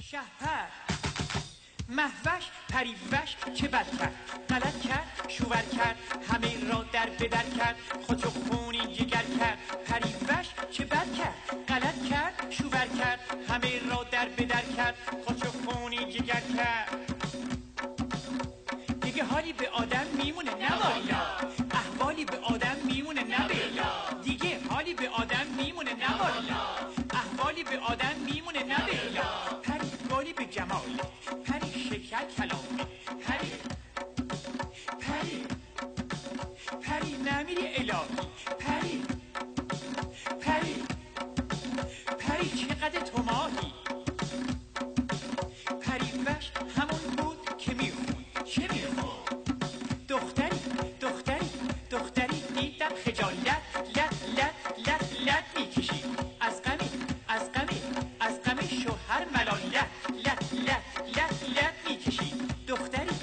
شهپر مهوش پریوش چه بد کرد، غلط کرد شوور کرد، همه را در بدر کرد، خود خونی جگر کرد. پریوش چه بد کرد، غلط کرد شوور کرد، همه را در بدر کرد، خود خونی جگر کرد. دیگه حالی به آدم میمونه نبالا، احوالی به آدم میمونه نبالا. دیگه حالی به آدم میمونه نبالا، احوالی به آدم میمونه نبالا. پری گالی به جمال، پری شکر کلامه، پری پری پری نمیری الهی، پری پری پری چقدر تو ماهی. پریوش همون بود که میخوند، چه میخوند؟ دختری دیدم خجالت لط لط لط لط میکشید، از غم شوهر ملالت لط لط لط لط میکشید. دختری